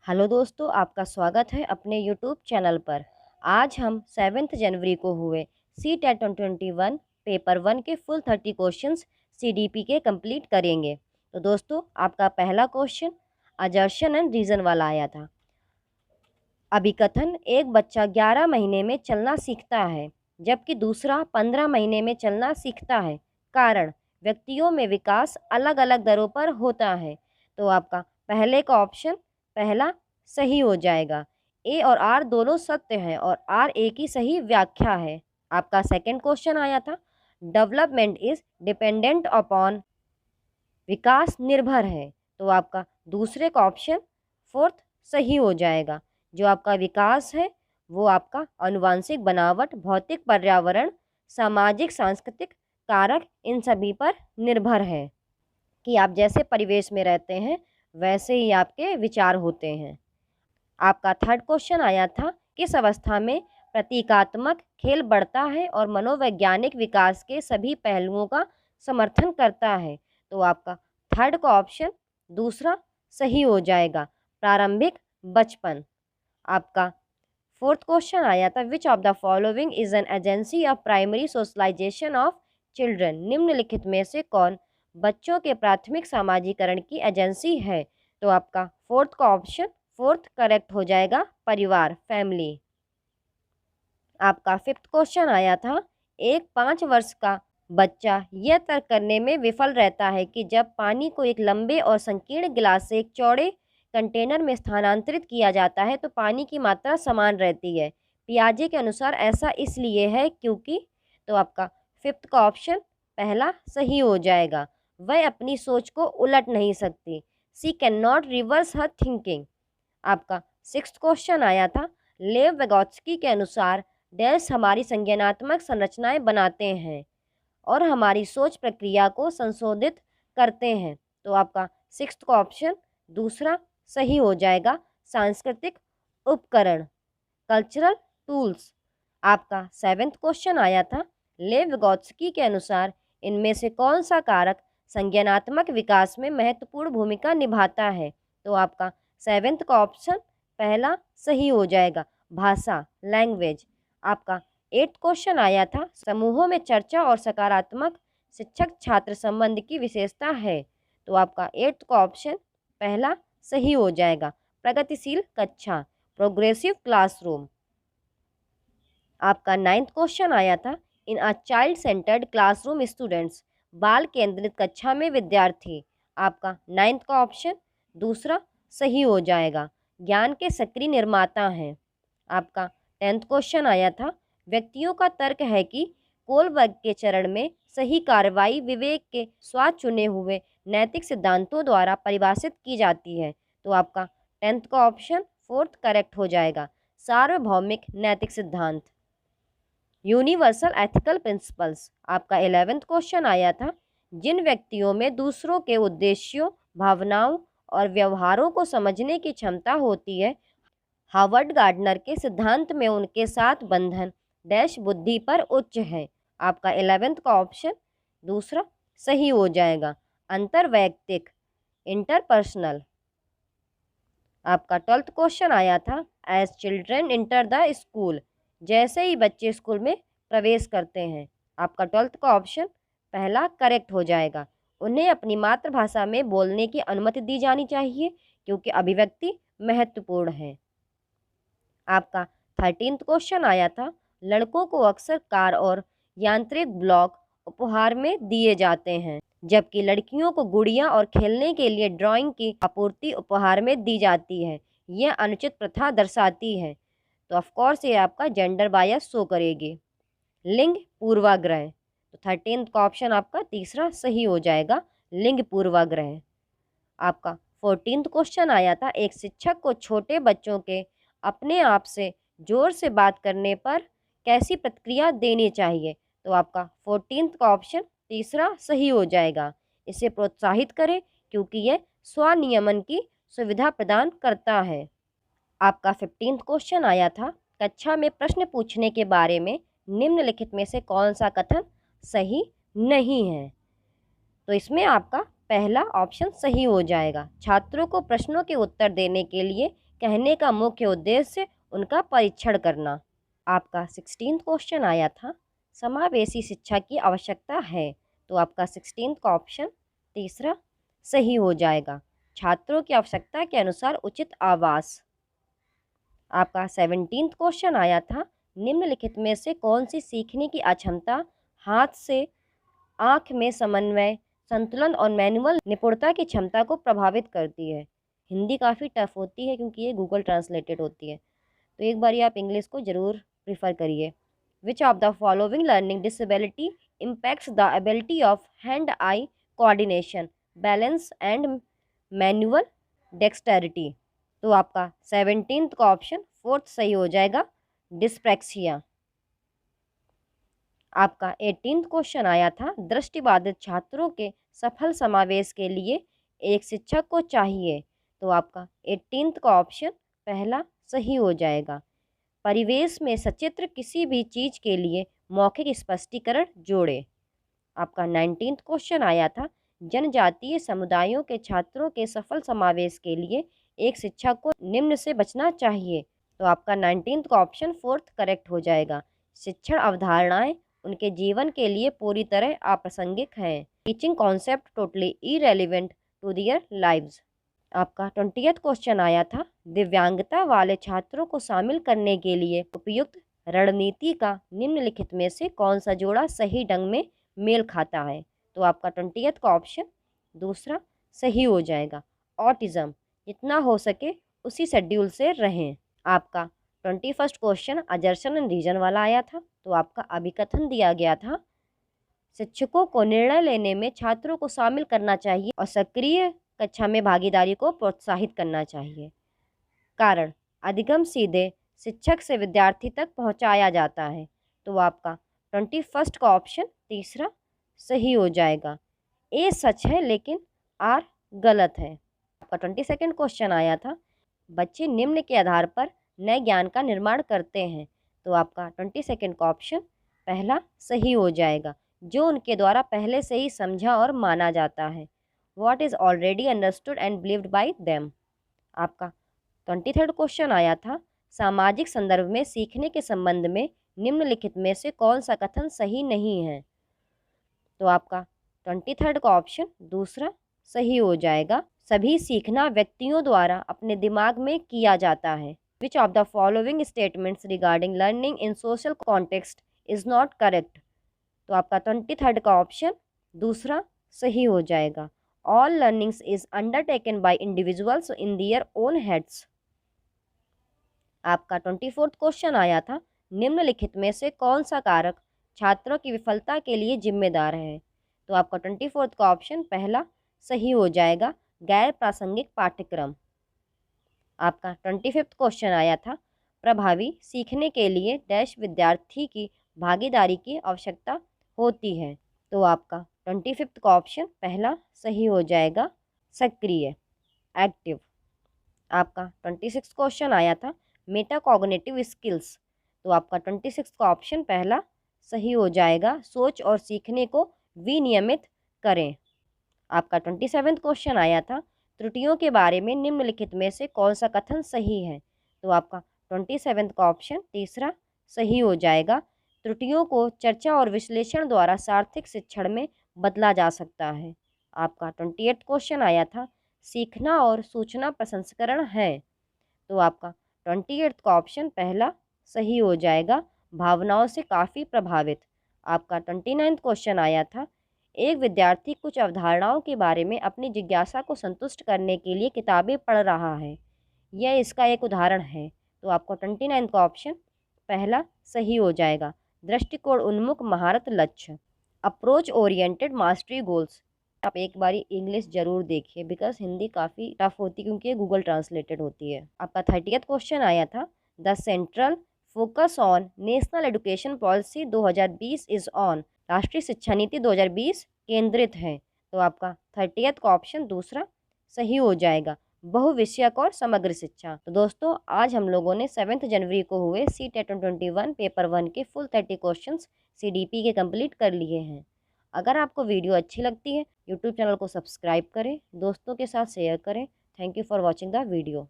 Hello दोस्तों, आपका स्वागत है अपने यूट्यूब चैनल पर। आज हम 7 जनवरी को हुए CTET 2021 पेपर 1 के फुल 30 क्वेश्चंस CDP के कंप्लीट करेंगे। तो दोस्तों, आपका पहला क्वेश्चन अजर्शन एंड रीज़न वाला आया था। अभिकथन: एक बच्चा 11 महीने में चलना सीखता है जबकि दूसरा 15 महीने में चलना सीखता है। कारण: व्यक्तियों में विकास अलग अलग दरों पर होता है। तो आपका पहले का ऑप्शन पहला सही हो जाएगा। ए और आर दोनों सत्य हैं और आर ए की सही व्याख्या है। आपका सेकंड क्वेश्चन आया था, डेवलपमेंट इज डिपेंडेंट अपॉन, विकास निर्भर है। तो आपका दूसरे का ऑप्शन फोर्थ सही हो जाएगा। जो आपका विकास है वो आपका आनुवांशिक बनावट, भौतिक पर्यावरण, सामाजिक सांस्कृतिक कारक, इन सभी पर निर्भर है कि आप जैसे परिवेश में रहते हैं वैसे ही आपके विचार होते हैं। आपका थर्ड क्वेश्चन आया था, किस अवस्था में प्रतीकात्मक खेल बढ़ता है और मनोवैज्ञानिक विकास के सभी पहलुओं का समर्थन करता है। तो आपका थर्ड का ऑप्शन दूसरा सही हो जाएगा, प्रारंभिक बचपन। आपका फोर्थ क्वेश्चन आया था, which of the following is an agency of primary socialization of children, निम्नलिखित में से कौन बच्चों के प्राथमिक सामाजिकरण की एजेंसी है। तो आपका फोर्थ का ऑप्शन फोर्थ करेक्ट हो जाएगा, परिवार, फैमिली। आपका फिफ्थ क्वेश्चन आया था, एक 5 वर्ष का बच्चा यह तर्क करने में विफल रहता है कि जब पानी को एक लंबे और संकीर्ण गिलास से एक चौड़े कंटेनर में स्थानांतरित किया जाता है तो पानी की मात्रा समान रहती है। पियाजे के अनुसार ऐसा इसलिए है क्योंकि, तो आपका फिफ्थ का ऑप्शन पहला सही हो जाएगा, वह अपनी सोच को उलट नहीं सकती। She can not reverse her thinking. आपका सिक्स्थ क्वेश्चन आया था, लेव वेगोत्स्की के अनुसार डैश हमारी संज्ञानात्मक संरचनाएं बनाते हैं और हमारी सोच प्रक्रिया को संशोधित करते हैं। तो आपका सिक्स्थ का ऑप्शन दूसरा सही हो जाएगा, सांस्कृतिक उपकरण, कल्चरल टूल्स। आपका सेवेंथ क्वेश्चन आया था, लेव विगोत्स्की के अनुसार इनमें से कौन सा कारक संज्ञानात्मक विकास में महत्वपूर्ण भूमिका निभाता है। तो आपका सेवेंथ का ऑप्शन पहला सही हो जाएगा, भाषा, लैंग्वेज। आपका एट्थ क्वेश्चन आया था, समूहों में चर्चा और सकारात्मक शिक्षक छात्र संबंध की विशेषता है। तो आपका एट्थ का ऑप्शन पहला सही हो जाएगा, प्रगतिशील कक्षा, प्रोग्रेसिव क्लासरूम। आपका नाइन्थ क्वेश्चन आया था, in a child centred classroom students, बाल केंद्रित कक्षा में विद्यार्थी। आपका नाइन्थ का ऑप्शन दूसरा सही हो जाएगा, ज्ञान के सक्रिय निर्माता हैं। आपका टेंथ क्वेश्चन आया था, व्यक्तियों का तर्क है कि कोलबर्ग के चरण में सही कार्रवाई विवेक के स्वाद चुने हुए नैतिक सिद्धांतों द्वारा परिभाषित की जाती है। तो आपका टेंथ का ऑप्शन फोर्थ करेक्ट हो जाएगा, सार्वभौमिक नैतिक सिद्धांत, यूनिवर्सल एथिकल प्रिंसिपल्स। आपका 11th क्वेश्चन आया था, जिन व्यक्तियों में दूसरों के उद्देश्यों, भावनाओं और व्यवहारों को समझने की क्षमता होती है, हार्वर्ड गार्डनर के सिद्धांत में उनके साथ बंधन डैश बुद्धि पर उच्च है। आपका 11th का ऑप्शन दूसरा सही हो जाएगा, अंतर्वैयक्तिक, इंटरपर्सनल। आपका 12th क्वेश्चन आया था, as children enter the school, जैसे ही बच्चे स्कूल में प्रवेश करते हैं। आपका 12th का ऑप्शन पहला करेक्ट हो जाएगा, उन्हें अपनी मातृभाषा में बोलने की अनुमति दी जानी चाहिए क्योंकि अभिव्यक्ति महत्वपूर्ण है। आपका 13th क्वेश्चन आया था, लड़कों को अक्सर कार और यांत्रिक ब्लॉक उपहार में दिए जाते हैं जबकि लड़कियों को गुड़िया और खेलने के लिए ड्राइंग की आपूर्ति उपहार में दी जाती है। यह अनुचित प्रथा दर्शाती है। तो ऑफकोर्स ये आपका जेंडर बायस शो करेगी। लिंग पूर्वाग्रह, तो 13th का ऑप्शन आपका तीसरा सही हो जाएगा, लिंग पूर्वाग्रह। आपका 14th क्वेश्चन आया था, एक शिक्षक को छोटे बच्चों के अपने आप से जोर से बात करने पर कैसी प्रतिक्रिया देनी चाहिए। तो आपका 14th का ऑप्शन तीसरा सही हो जाएगा, इसे प्रोत्साहित करें क्योंकि यह स्वनियमन की सुविधा प्रदान करता है। आपका 15th क्वेश्चन आया था, कक्षा में प्रश्न पूछने के बारे में निम्नलिखित में से कौन सा कथन सही नहीं है। तो इसमें आपका पहला ऑप्शन सही हो जाएगा, छात्रों को प्रश्नों के उत्तर देने के लिए कहने का मुख्य उद्देश्य उनका परीक्षण करना। आपका 16th क्वेश्चन आया था, समावेशी शिक्षा की आवश्यकता है, तो आपका 16th का ऑप्शन तीसरा सही हो जाएगा। छात्रों की आवश्यकता के अनुसार उचित आवास। आपका 17th क्वेश्चन आया था, निम्नलिखित में से कौन सी सीखने की अक्षमता हाथ से आँख में समन्वय, संतुलन और मैनुअल निपुणता की क्षमता को प्रभावित करती है। हिंदी काफ़ी टफ होती है क्योंकि ये गूगल ट्रांसलेटेड होती है, तो एक बारी आप इंग्लिश को ज़रूर प्रीफर करिए। विच of the following learning disability impacts the ability of hand eye coordination, balance and manual dexterity. तो आपका 17th का ऑप्शन फोर्थ सही हो जाएगा, डिस्प्रैक्सिया। आपका 18th क्वेश्चन आया था, दृष्टिबाधित छात्रों के सफल समावेश के लिए एक शिक्षक को चाहिए, तो आपका 18th का ऑप्शन पहला सही हो जाएगा। परिवेश में सचित्र किसी भी चीज के लिए मौखिक स्पष्टीकरण जोड़े। आपका 19th क्वेश्चन आया था, जनजातीय समुदायों के छात्रों के सफल समावेश के लिए एक शिक्षक को निम्न से बचना चाहिए, तो आपका 19th का ऑप्शन फोर्थ करेक्ट हो जाएगा। शिक्षण अवधारणाएं उनके जीवन के लिए पूरी तरह अप्रासंगिक हैं। Teaching concept totally irrelevant to their lives. आपका 20th क्वेश्चन आया था, दिव्यांगता वाले छात्रों को शामिल करने के लिए उपयुक्त रणनीति का निम्नलिखित में से कौन सा जोड़ा सही ढंग में मेल खाता है, तो आपका 20th का ऑप्शन दूसरा सही हो जाएगा। ऑटिज्म, जितना हो सके उसी शेड्यूल से रहें। आपका 21st क्वेश्चन अजर्शन एंड रीजन वाला आया था, तो आपका अभिकथन दिया गया था, शिक्षकों को निर्णय लेने में छात्रों को शामिल करना चाहिए और सक्रिय कक्षा में भागीदारी को प्रोत्साहित करना चाहिए। कारण, अधिगम सीधे शिक्षक से विद्यार्थी तक पहुंचाया जाता है, तो आपका 21st का ऑप्शन तीसरा सही हो जाएगा। ए सच है लेकिन आर गलत है। आपका 22nd क्वेश्चन आया था, बच्चे निम्न के आधार पर नए ज्ञान का निर्माण करते हैं, तो आपका 22nd का ऑप्शन पहला सही हो जाएगा, जो उनके द्वारा पहले से ही समझा और माना जाता है। What is already understood and believed bye them. आपका 23rd क्वेश्चन आया था, सामाजिक संदर्भ में सीखने के संबंध में निम्नलिखित में से कौन सा कथन सही नहीं है, तो आपका 23rd का ऑप्शन दूसरा सही हो जाएगा। सभी सीखना व्यक्तियों द्वारा अपने दिमाग में किया जाता है। विच of the following statements regarding learning in social context is not correct, तो आपका 23rd का ऑप्शन दूसरा सही हो जाएगा। All learnings is undertaken by individuals in their own heads. आपका 24th क्वेश्चन आया था, निम्नलिखित में से कौन सा कारक छात्रों की विफलता के लिए जिम्मेदार है, तो आपका 24th का ऑप्शन पहला सही हो जाएगा, गैर प्रासंगिक पाठ्यक्रम। आपका 25th क्वेश्चन आया था, प्रभावी सीखने के लिए डैश विद्यार्थी की भागीदारी की आवश्यकता होती है, तो आपका 25th का ऑप्शन पहला सही हो जाएगा, सक्रिय, एक्टिव। आपका 26th क्वेश्चन आया था, मेटाकॉग्निटिव स्किल्स, तो आपका 26th का ऑप्शन पहला सही हो जाएगा, सोच और सीखने को विनियमित करें। आपका 27th क्वेश्चन आया था, त्रुटियों के बारे में निम्नलिखित में से कौन सा कथन सही है, तो आपका 27th का ऑप्शन तीसरा सही हो जाएगा। त्रुटियों को चर्चा और विश्लेषण द्वारा सार्थक शिक्षण में बदला जा सकता है। आपका 28th क्वेश्चन आया था, सीखना और सूचना प्रसंस्करण है, तो आपका 28th का ऑप्शन पहला सही हो जाएगा, भावनाओं से काफ़ी प्रभावित। आपका 29th क्वेश्चन आया था, एक विद्यार्थी कुछ अवधारणाओं के बारे में अपनी जिज्ञासा को संतुष्ट करने के लिए किताबें पढ़ रहा है, यह इसका एक उदाहरण है, तो आपको 29 का ऑप्शन पहला सही हो जाएगा। दृष्टिकोण उन्मुख महारत लक्ष्य, अप्रोच ओरिएंटेड मास्टरी गोल्स। आप एक बारी इंग्लिश जरूर देखिए बिकॉज हिंदी काफ़ी टफ होती है क्योंकि ये गूगल ट्रांसलेटेड होती है। आपका 30th क्वेश्चन आया था, the central focus on national education policy 2020 is on, राष्ट्रीय शिक्षा नीति 2020 केंद्रित है, तो आपका 30th का ऑप्शन दूसरा सही हो जाएगा, बहुविषयक और समग्र शिक्षा। तो दोस्तों आज हम लोगों ने 7 जनवरी को हुए CTET 2021 पेपर 1 के फुल 30 क्वेश्चंस CDP के कंप्लीट कर लिए हैं। अगर आपको वीडियो अच्छी लगती है यूट्यूब चैनल को सब्सक्राइब करें, दोस्तों के साथ शेयर करें। Thank you for watching the video.